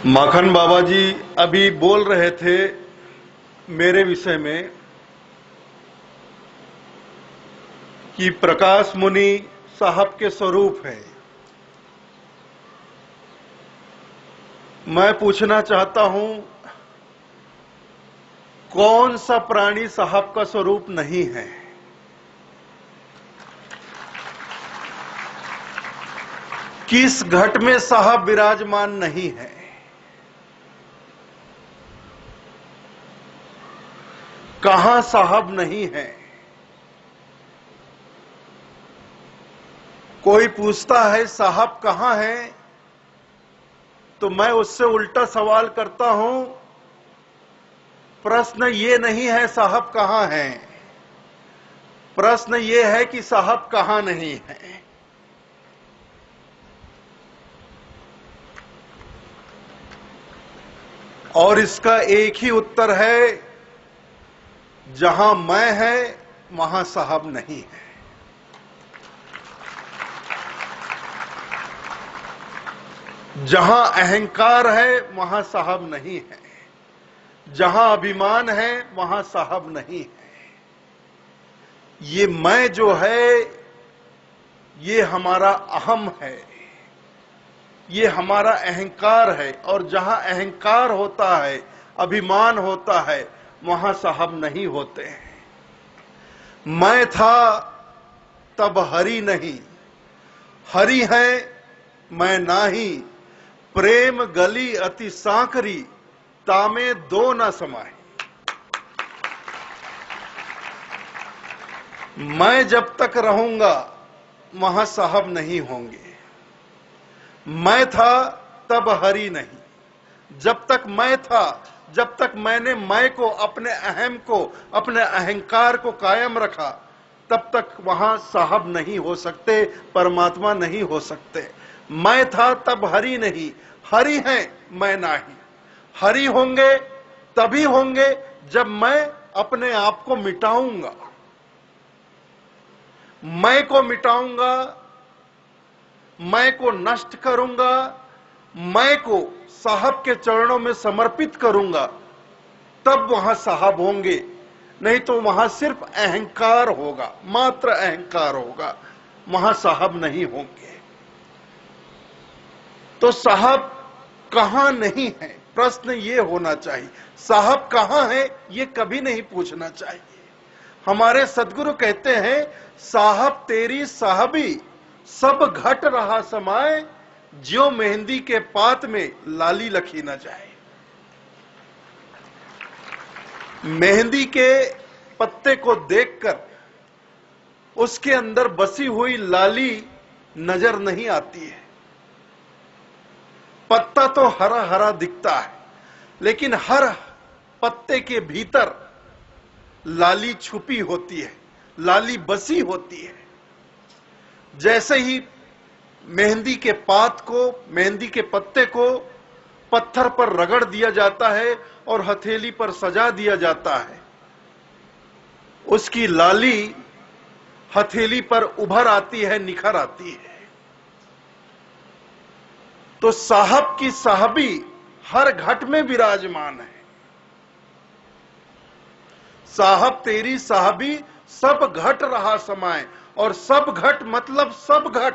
माखन बाबा जी अभी बोल रहे थे मेरे विषय में कि प्रकाश मुनि साहब के स्वरूप है। मैं पूछना चाहता हूं, कौन सा प्राणी साहब का स्वरूप नहीं है? किस घट में साहब विराजमान नहीं है? कहां साहब नहीं है? कोई पूछता है साहब कहां है, तो मैं उससे उल्टा सवाल करता हूं, प्रश्न ये नहीं है साहब कहां है, प्रश्न ये है कि साहब कहां नहीं है। और इसका एक ही उत्तर है, जहां मैं है वहां साहब नहीं है। जहां अहंकार है वहां साहब नहीं है, जहां अभिमान है वहां साहब नहीं है। ये मैं जो है, ये हमारा अहम है, ये हमारा अहंकार है। और जहां अहंकार होता है, अभिमान होता है, वहां साहब नहीं होते हैं। मैं था तब हरि नहीं, हरि है मैं नाही, प्रेम गली अति सांकरी, तामे दो न समाए। मैं जब तक रहूंगा वहां साहब नहीं होंगे। मैं था तब हरि नहीं। जब तक मैं था, जब तक मैंने मैं को, अपने अहम को, अपने अहंकार को कायम रखा, तब तक वहां साहब नहीं हो सकते, परमात्मा नहीं हो सकते। मैं था तब हरि नहीं, हरि है मैं नाही। हरि होंगे तभी होंगे जब मैं अपने आप को मिटाऊंगा। मैं को मिटाऊंगा, मैं को नष्ट करूंगा, मैं को साहब के चरणों में समर्पित करूंगा, तब वहां साहब होंगे। नहीं तो वहां सिर्फ अहंकार होगा, मात्र अहंकार होगा, वहां साहब नहीं होंगे। तो साहब कहां नहीं है, प्रश्न ये होना चाहिए। साहब कहां है ये कभी नहीं पूछना चाहिए। हमारे सदगुरु कहते हैं, साहब तेरी साहबी सब घट रहा समाए, ज्यों मेहंदी के पात में लाली लखी न जाए। मेहंदी के पत्ते को देखकर उसके अंदर बसी हुई लाली नजर नहीं आती है। पत्ता तो हरा हरा दिखता है, लेकिन हर पत्ते के भीतर लाली छुपी होती है, लाली बसी होती है। जैसे ही मेहंदी के पात को, मेहंदी के पत्ते को पत्थर पर रगड़ दिया जाता है और हथेली पर सजा दिया जाता है, उसकी लाली हथेली पर उभर आती है, निखर आती है। तो साहब की साहबी हर घट में विराजमान है। साहब तेरी साहबी सब घट रहा समाए, और सब घट मतलब सब घट।